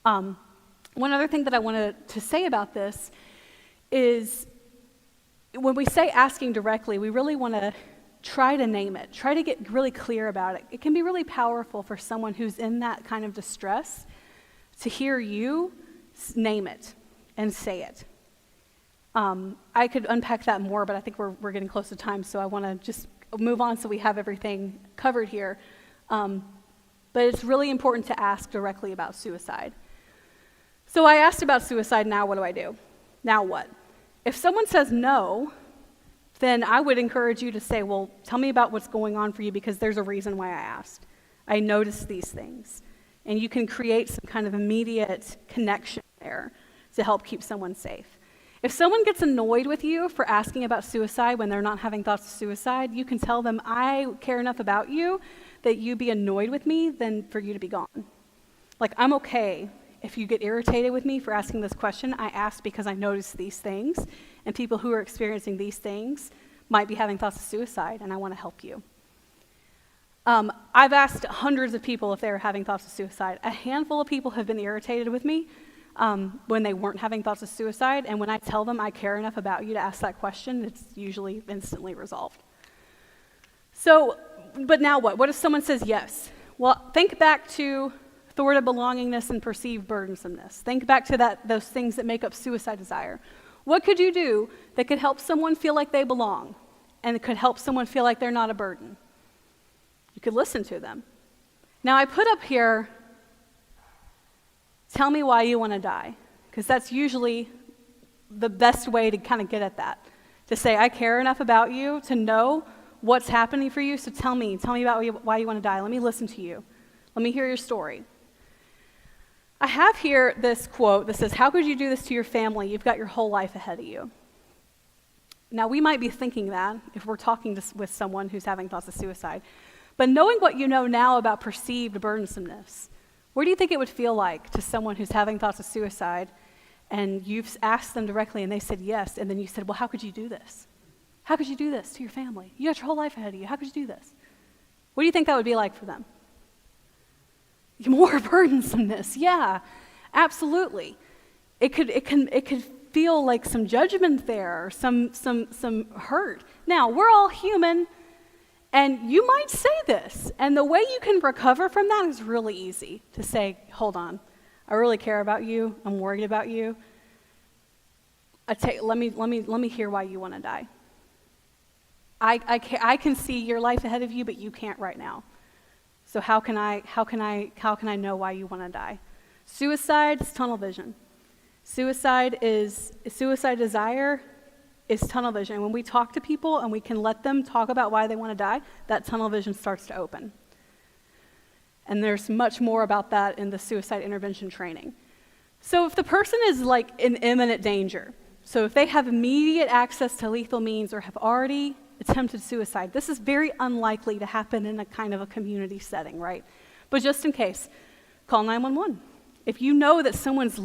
Speaker 2: One other thing that I wanted to say about this is when we say asking directly, we really want to try to name it, try to get really clear about it. It can be really powerful for someone who's in that kind of distress to hear you name it and say it. I could unpack that more, but I think we're getting close to time, so I want to just move on so we have everything covered here. But it's really important to ask directly about suicide. So I asked about suicide, now what do I do? Now what? If someone says no, then I would encourage you to say, well, tell me about what's going on for you because there's a reason why I asked. I noticed these things. And you can create some kind of immediate connection there to help keep someone safe. If someone gets annoyed with you for asking about suicide when they're not having thoughts of suicide, you can tell them, I care enough about you that you be annoyed with me than for you to be gone. Like, I'm okay if you get irritated with me for asking this question. I asked because I noticed these things, and people who are experiencing these things might be having thoughts of suicide, and I want to help you. I've asked hundreds of people if they were having thoughts of suicide. A handful of people have been irritated with me when they weren't having thoughts of suicide, and when I tell them I care enough about you to ask that question, it's usually instantly resolved. So, but now what? What if someone says yes? Well, think back to thwarted belongingness and perceived burdensomeness. Think back to those things that make up suicide desire. What could you do that could help someone feel like they belong and it could help someone feel like they're not a burden? You could listen to them. Now, I put up here, tell me why you want to die, because that's usually the best way to kind of get at that. To say, I care enough about you to know what's happening for you, so tell me about why you want to die. Let me listen to you. Let me hear your story. I have here this quote that says, how could you do this to your family? You've got your whole life ahead of you. Now, we might be thinking that if we're talking with someone who's having thoughts of suicide. But knowing what you know now about perceived burdensomeness, what do you think it would feel like to someone who's having thoughts of suicide, and you've asked them directly and they said yes, and then you said, well, how could you do this? How could you do this to your family? You got your whole life ahead of you. How could you do this? What do you think that would be like for them? More burdensomeness, yeah, absolutely. It could feel like some judgment there, or some hurt. Now, we're all human, and you might say this, and the way you can recover from that is really easy. To say, hold on, I really care about you. I'm worried about you. Let me hear why you want to die. I can see your life ahead of you, but you can't right now. So how can I know why you want to die? Suicide is tunnel vision. Suicide desire is tunnel vision. And when we talk to people and we can let them talk about why they want to die, that tunnel vision starts to open. And there's much more about that in the suicide intervention training. So if the person is like in imminent danger, so if they have immediate access to lethal means or have already attempted suicide, this is very unlikely to happen in a kind of a community setting, right? But just in case, call 911. If you know that someone's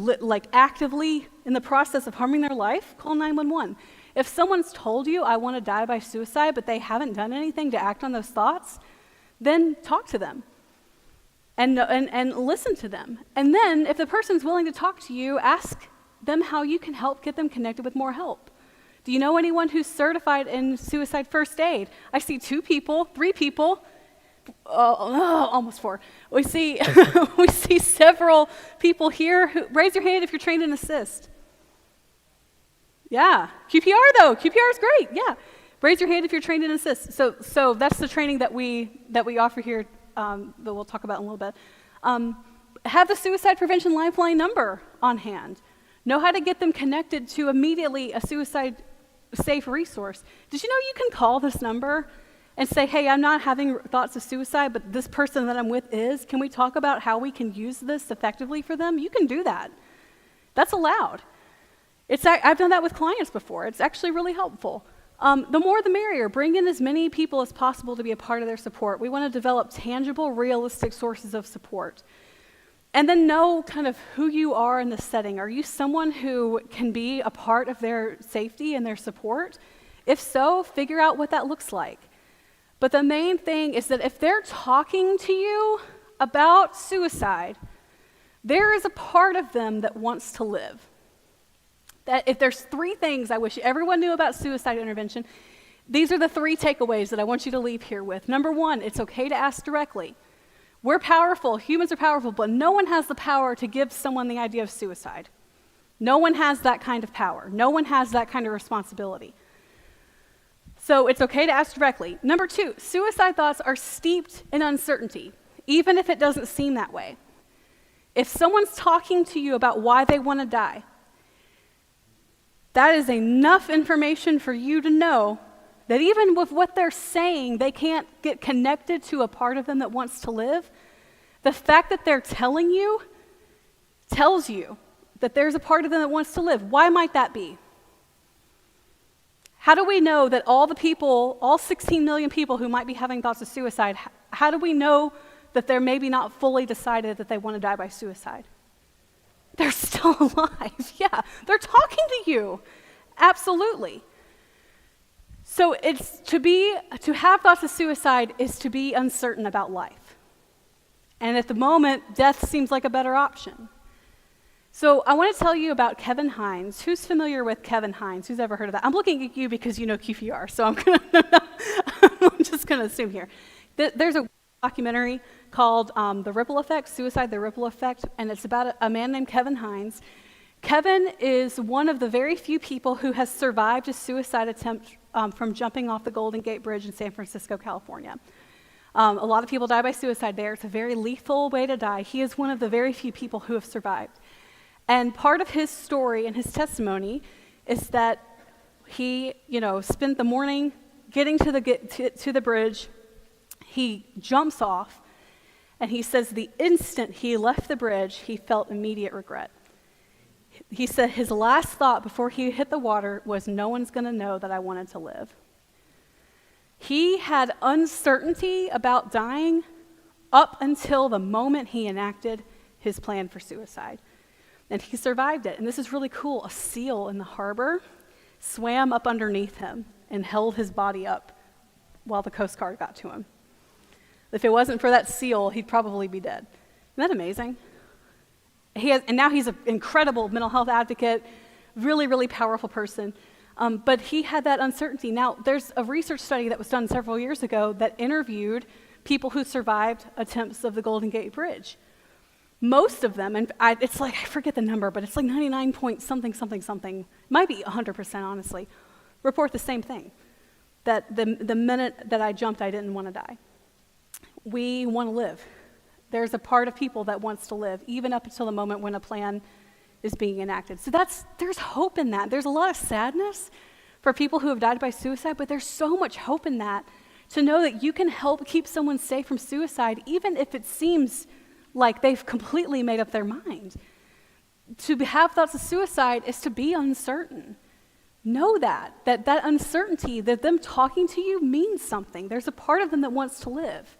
Speaker 2: actively in the process of harming their life, call 911. If someone's told you, I want to die by suicide, but they haven't done anything to act on those thoughts, then talk to them and listen to them. And then if the person's willing to talk to you, ask them how you can help get them connected with more help. Do you know anyone who's certified in suicide first aid? I see 2 people, 3 people, almost 4. We see several people here. Raise your hand if you're trained in assist. Yeah, QPR though. QPR is great. Yeah, raise your hand if you're trained in assist. So that's the training that we offer here that we'll talk about in a little bit. Have the suicide prevention lifeline number on hand. Know how to get them connected to immediately a suicide safe resource. Did you know you can call this number and say, hey, I'm not having thoughts of suicide, but this person that I'm with is. Can we talk about how we can use this effectively for them? You can do that. That's allowed. I've done that with clients before. It's actually really helpful. The more the merrier. Bring in as many people as possible to be a part of their support. We want to develop tangible, realistic sources of support. And then know kind of who you are in the setting. Are you someone who can be a part of their safety and their support? If so, figure out what that looks like. But the main thing is that if they're talking to you about suicide, there is a part of them that wants to live. That if there's 3 things I wish everyone knew about suicide intervention, these are the 3 takeaways that I want you to leave here with. Number 1, it's okay to ask directly. We're powerful, humans are powerful, but no one has the power to give someone the idea of suicide. No one has that kind of power. No one has that kind of responsibility. So it's okay to ask directly. Number 2, suicide thoughts are steeped in uncertainty, even if it doesn't seem that way. If someone's talking to you about why they want to die, that is enough information for you to know that even with what they're saying, they can't get connected to a part of them that wants to live. The fact that they're telling you tells you that there's a part of them that wants to live. Why might that be? How do we know that all the people, all 16 million people who might be having thoughts of suicide, how do we know that they're maybe not fully decided that they want to die by suicide? They're still alive. Yeah, they're talking to you. Absolutely. So it's to have thoughts of suicide is to be uncertain about life. And at the moment, death seems like a better option. So I want to tell you about Kevin Hines. Who's familiar with Kevin Hines? Who's ever heard of that? I'm looking at you because you know QPR, so I'm just going to assume here. There's a documentary called The Ripple Effect, Suicide, the Ripple Effect, and it's about a man named Kevin Hines. Kevin is one of the very few people who has survived a suicide attempt from jumping off the Golden Gate Bridge in San Francisco, California. A lot of people die by suicide there. It's a very lethal way to die. He is one of the very few people who have survived. And part of his story and his testimony is that he, spent the morning getting to the bridge. He jumps off, and he says the instant he left the bridge, he felt immediate regret. He said his last thought before he hit the water was, no one's going to know that I wanted to live. He had uncertainty about dying up until the moment he enacted his plan for suicide. And he survived it. And this is really cool. A seal in the harbor swam up underneath him and held his body up while the Coast Guard got to him. If it wasn't for that seal, he'd probably be dead. Isn't that amazing? And now he's an incredible mental health advocate, really, really powerful person. But he had that uncertainty. Now, there's a research study that was done several years ago that interviewed people who survived attempts of the Golden Gate Bridge. Most of them, and I forget the number, but it's like 99 point something, it might be 100% honestly, report the same thing, that the minute that I jumped, I didn't want to die. We want to live. There's a part of people that wants to live, even up until the moment when a plan is being enacted. So there's hope in that. There's a lot of sadness for people who have died by suicide, but there's so much hope in that to know that you can help keep someone safe from suicide, even if it seems like they've completely made up their mind. To have thoughts of suicide is to be uncertain. Know that uncertainty, that them talking to you means something. There's a part of them that wants to live.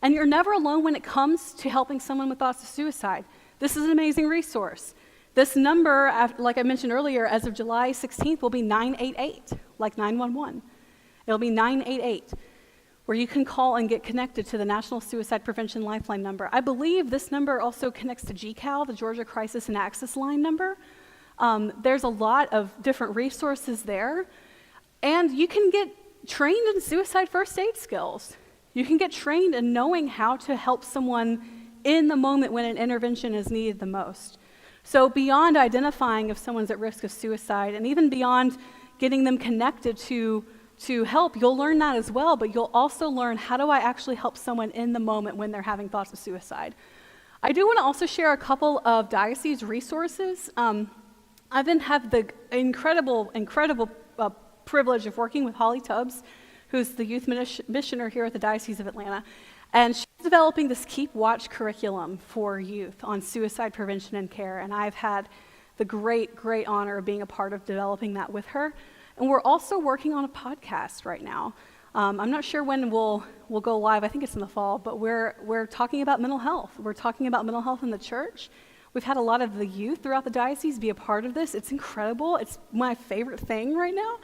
Speaker 2: And you're never alone when it comes to helping someone with thoughts of suicide. This is an amazing resource. This number, like I mentioned earlier, as of July 16th, will be 988, like 911. It'll be 988, where you can call and get connected to the National Suicide Prevention Lifeline number. I believe this number also connects to GCAL, the Georgia Crisis and Access Line number. There's a lot of different resources there. And you can get trained in suicide first aid skills. You can get trained in knowing how to help someone in the moment when an intervention is needed the most. So beyond identifying if someone's at risk of suicide, and even beyond getting them connected to help, you'll learn that as well, but you'll also learn, how do I actually help someone in the moment when they're having thoughts of suicide? I do want to also share a couple of diocese resources. I've had the incredible privilege of working with Holly Tubbs, who's the youth missioner here at the Diocese of Atlanta. And she's developing this Keep Watch curriculum for youth on suicide prevention and care. And I've had the great honor of being a part of developing that with her. And we're also working on a podcast right now. I'm not sure when we'll go live. I think it's in the fall, but we're talking about mental health. We're talking about mental health in the church. We've had a lot of the youth throughout the diocese be a part of this. It's incredible. It's my favorite thing right now.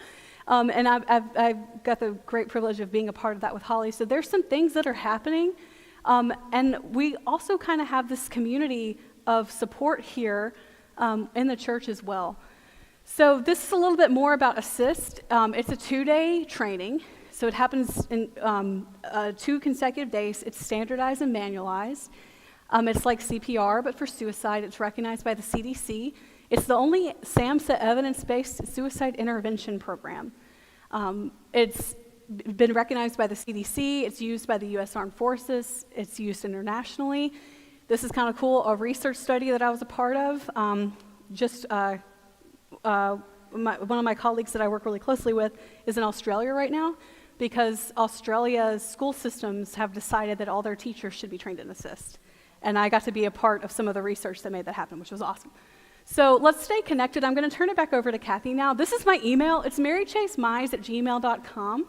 Speaker 2: And I've got the great privilege of being a part of that with Holly. So there's some things that are happening. And we also kind of have this community of support here in the church as well. So this is a little bit more about Assist. It's a 2-day training. So it happens in 2 consecutive days. It's standardized and manualized. It's like CPR, but for suicide. It's recognized by the CDC. It's the only SAMHSA evidence-based suicide intervention program. It's been recognized by the CDC. It's used by the U.S. Armed Forces. It's used internationally. This is kind of cool. A research study that I was a part of, one of my colleagues that I work really closely with is in Australia right now, because Australia's school systems have decided that all their teachers should be trained in Assist. And I got to be a part of some of the research that made that happen, which was awesome. So let's stay connected. I'm going to turn it back over to Kathy now. This is my email. It's marychasemize@gmail.com.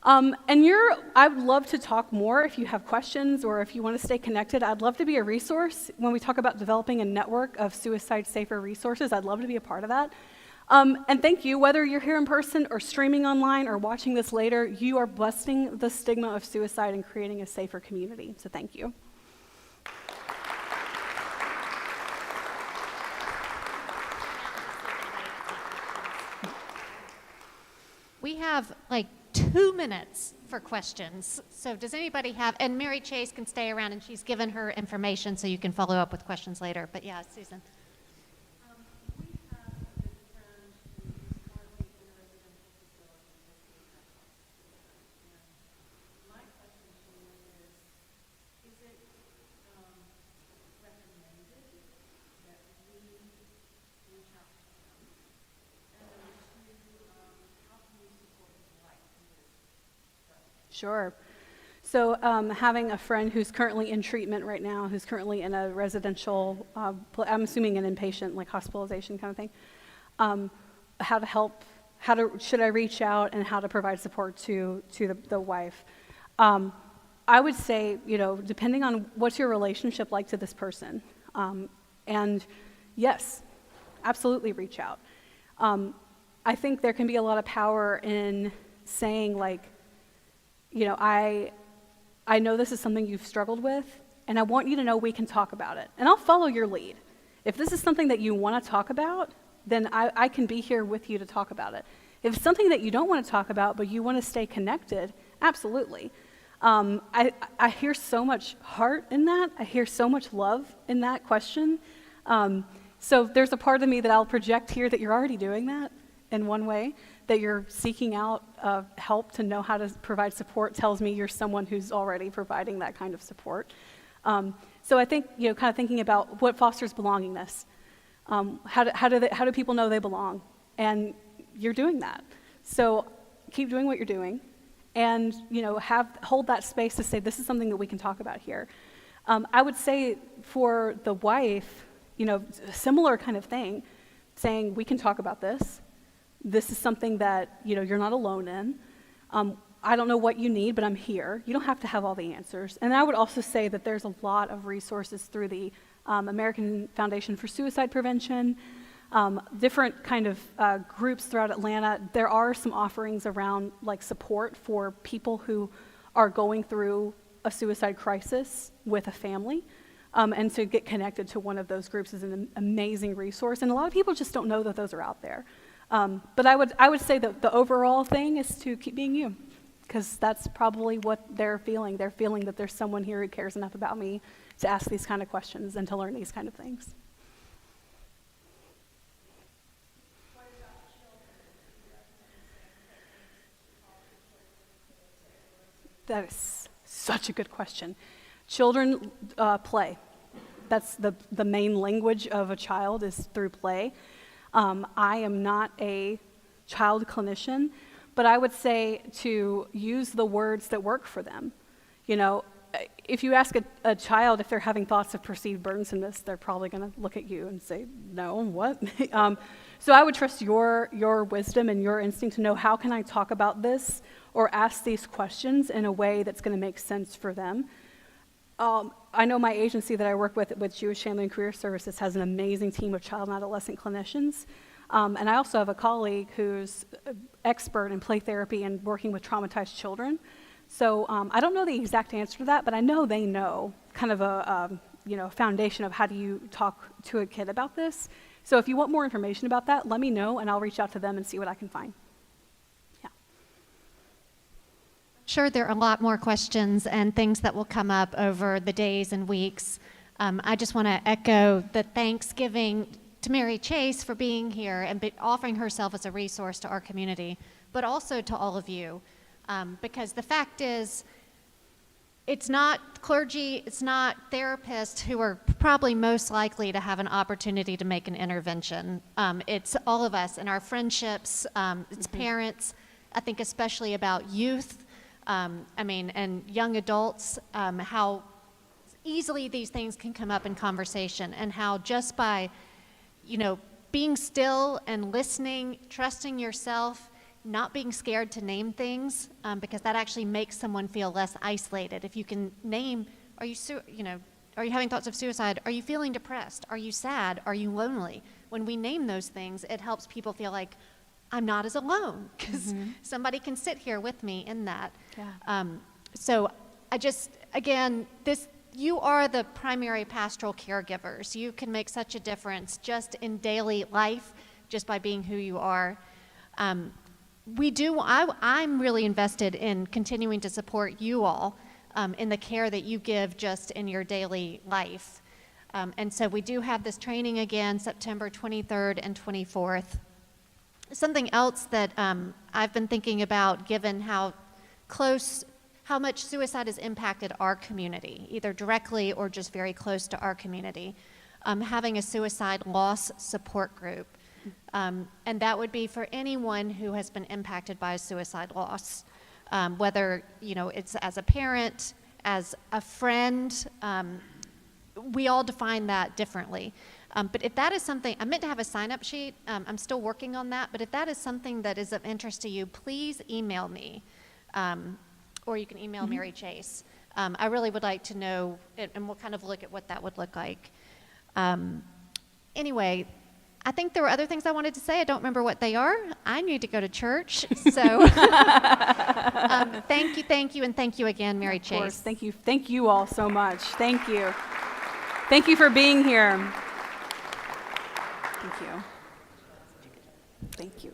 Speaker 2: I'd love to talk more if you have questions or if you want to stay connected. I'd love to be a resource when we talk about developing a network of suicide-safer resources. I'd love to be a part of that. And thank you, whether you're here in person or streaming online or watching this later, you are busting the stigma of suicide and creating a safer community. So thank you.
Speaker 1: We have like 2 minutes for questions. So does anybody have, and Mary Chase can stay around and she's given her information so you can follow up with questions later. But yeah, Susan.
Speaker 4: We have a good friend who is currently in a residential facility with suicide thoughts. And my question to you is it recommended that we reach out to him? And then two, how can we support his life in this process?
Speaker 2: Sure. So having a friend who's currently in treatment right now, who's currently in a residential, I'm assuming an inpatient, like hospitalization kind of thing, how to help, should I reach out and how to provide support to the wife. I would say, depending on what's your relationship like to this person, and yes, absolutely reach out. I think there can be a lot of power in saying like, I know this is something you've struggled with, and I want you to know we can talk about it. And I'll follow your lead. If this is something that you want to talk about, then I can be here with you to talk about it. If it's something that you don't want to talk about, but you want to stay connected, absolutely. I hear so much heart in that. I hear so much love in that question. So there's a part of me that I'll project here that you're already doing that in one way, that you're seeking out help to know how to provide support tells me you're someone who's already providing that kind of support. So I think, kind of thinking about what fosters belongingness. How do people know they belong? And you're doing that. So keep doing what you're doing, and hold that space to say this is something that we can talk about here. I would say for the wife, a similar kind of thing, saying we can talk about this. This is something that you're not alone in. I don't know what you need, but I'm here. You don't have to have all the answers. And I would also say that there's a lot of resources through the American Foundation for Suicide Prevention, different kind of groups throughout Atlanta. There are some offerings around like support for people who are going through a suicide crisis with a family. And to get connected to one of those groups is an amazing resource. And a lot of people just don't know that those are out there. But I would say that the overall thing is to keep being you, because that's probably what they're feeling. They're feeling that there's someone here who cares enough about me to ask these kind of questions and to learn these kind of things.
Speaker 4: What about children?
Speaker 2: That is such a good question. Children play. That's the main language of a child is through play. I am not a child clinician, but I would say to use the words that work for them. If you ask a child if they're having thoughts of perceived burdensomeness, they're probably going to look at you and say, no, what? So I would trust your wisdom and your instinct to know how can I talk about this or ask these questions in a way that's going to make sense for them. I know my agency that I work with Jewish Family and Career Services has an amazing team of child and adolescent clinicians. And I also have a colleague who's expert in play therapy and working with traumatized children. So I don't know the exact answer to that, but I know they know kind of a foundation of how do you talk to a kid about this. So if you want more information about that, let me know and I'll reach out to them and see what I can find.
Speaker 1: Sure, there are a lot more questions and things that will come up over the days and weeks. I just want to echo the thanksgiving to Mary Chase for being here and offering herself as a resource to our community, but also to all of you. Because the fact is, it's not clergy, it's not therapists who are probably most likely to have an opportunity to make an intervention. It's all of us in our friendships, it's parents, I think especially about youth, and young adults, how easily these things can come up in conversation and how just by being still and listening, trusting yourself, not being scared to name things, because that actually makes someone feel less isolated. If you can name, are you having thoughts of suicide? Are you feeling depressed? Are you sad? Are you lonely? When we name those things, it helps people feel like I'm not as alone, because somebody can sit here with me in that.
Speaker 2: Yeah.
Speaker 1: So you are the primary pastoral caregivers. You can make such a difference just in daily life, just by being who you are. I'm really invested in continuing to support you all in the care that you give just in your daily life. And so we do have this training again, September 23rd and 24th. Something else that I've been thinking about, given how much suicide has impacted our community, either directly or just very close to our community, having a suicide loss support group. And that would be for anyone who has been impacted by a suicide loss, whether it's as a parent, as a friend. We all define that differently. But if that is something, I meant to have a sign-up sheet. I'm still working on that. But if that is something that is of interest to you, please email me. Or you can email Mary Chase. I really would like to know, and we'll kind of look at what that would look like. Anyway, I think there were other things I wanted to say. I don't remember what they are. I need to go to church. So thank you, and thank you again, Mary Chase.
Speaker 2: Of course. Thank you all so much. Thank you. Thank you for being here. Thank you. Thank you.